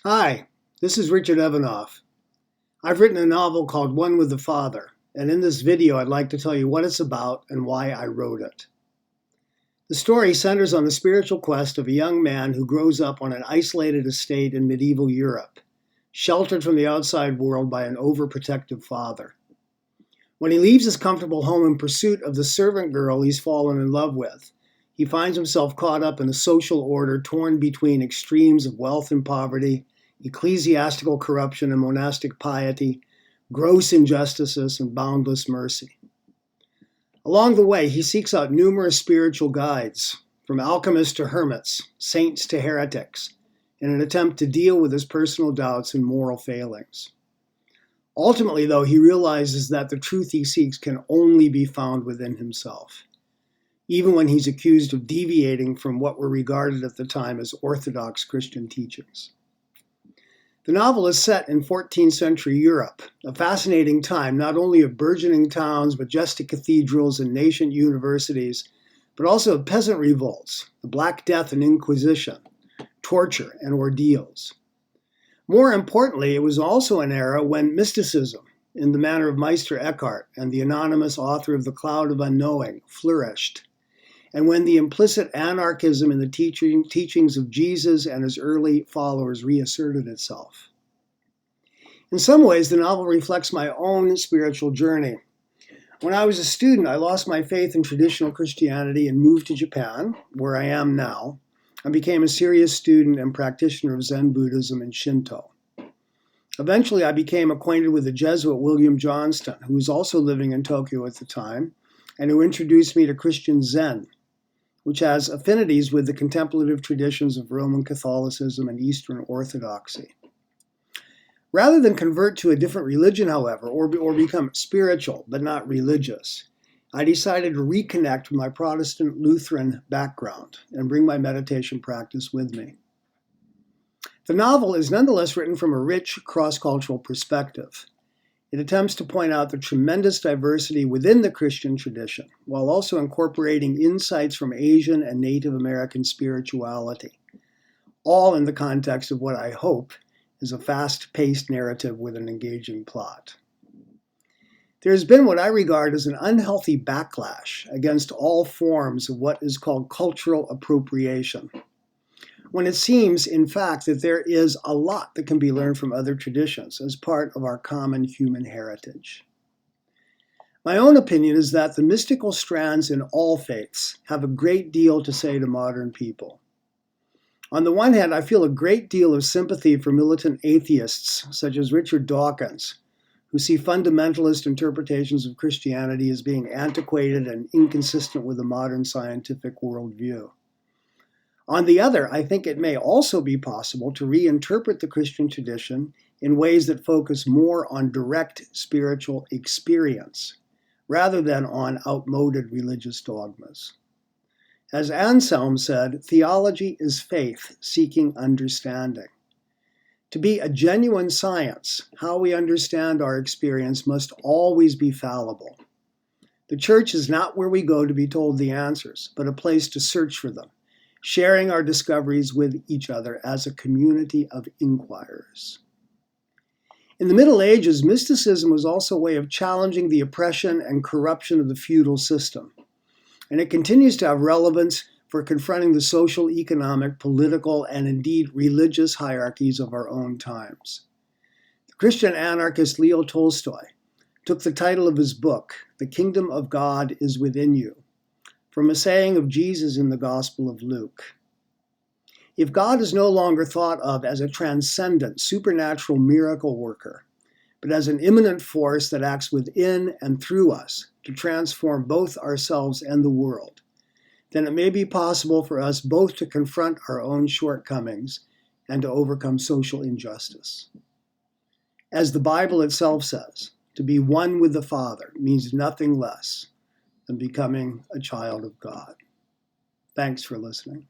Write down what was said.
Hi, this is Richard Evanoff. I've written a novel called One with the Father, and in this video I'd like to tell you what it's about and why I wrote it. The story centers on the spiritual quest of a young man who grows up on an isolated estate in medieval Europe, sheltered from the outside world by an overprotective father. When he leaves his comfortable home in pursuit of the servant girl he's fallen in love with, he finds himself caught up in a social order torn between extremes of wealth and poverty, ecclesiastical corruption and monastic piety, gross injustices and boundless mercy. Along the way, he seeks out numerous spiritual guides, from alchemists to hermits, saints to heretics, in an attempt to deal with his personal doubts and moral failings. Ultimately, though, he realizes that the truth he seeks can only be found within himself, even when he's accused of deviating from what were regarded at the time as orthodox Christian teachings. The novel is set in 14th-century Europe, a fascinating time not only of burgeoning towns, majestic cathedrals, and nascent universities, but also of peasant revolts, the Black Death and Inquisition, torture, and ordeals. More importantly, it was also an era when mysticism, in the manner of Meister Eckhart and the anonymous author of The Cloud of Unknowing, flourished, and when the implicit anarchism in the teachings of Jesus and his early followers reasserted itself. In some ways, the novel reflects my own spiritual journey. When I was a student, I lost my faith in traditional Christianity and moved to Japan, where I am now, and became a serious student and practitioner of Zen Buddhism and Shinto. Eventually, I became acquainted with the Jesuit William Johnston, who was also living in Tokyo at the time, and who introduced me to Christian Zen, which has affinities with the contemplative traditions of Roman Catholicism and Eastern Orthodoxy. Rather than convert to a different religion, however, or become spiritual but not religious, I decided to reconnect with my Protestant Lutheran background and bring my meditation practice with me. The novel is nonetheless written from a rich cross-cultural perspective. It attempts to point out the tremendous diversity within the Christian tradition, while also incorporating insights from Asian and Native American spirituality, all in the context of what I hope is a fast-paced narrative with an engaging plot. There has been what I regard as an unhealthy backlash against all forms of what is called cultural appropriation, when it seems, in fact, that there is a lot that can be learned from other traditions as part of our common human heritage. My own opinion is that the mystical strands in all faiths have a great deal to say to modern people. On the one hand, I feel a great deal of sympathy for militant atheists such as Richard Dawkins, who see fundamentalist interpretations of Christianity as being antiquated and inconsistent with the modern scientific worldview. On the other, I think it may also be possible to reinterpret the Christian tradition in ways that focus more on direct spiritual experience, rather than on outmoded religious dogmas. As Anselm said, theology is faith seeking understanding. To be a genuine science, how we understand our experience must always be fallible. The church is not where we go to be told the answers, but a place to search for them, sharing our discoveries with each other as a community of inquirers. In the Middle Ages, mysticism was also a way of challenging the oppression and corruption of the feudal system, and it continues to have relevance for confronting the social, economic, political, and indeed religious hierarchies of our own times. The Christian anarchist Leo Tolstoy took the title of his book, The Kingdom of God is Within You, from a saying of Jesus in the Gospel of Luke. If God is no longer thought of as a transcendent, supernatural miracle worker, but as an immanent force that acts within and through us to transform both ourselves and the world, then it may be possible for us both to confront our own shortcomings and to overcome social injustice. As the Bible itself says, to be one with the Father means nothing less than becoming a child of God. Thanks for listening.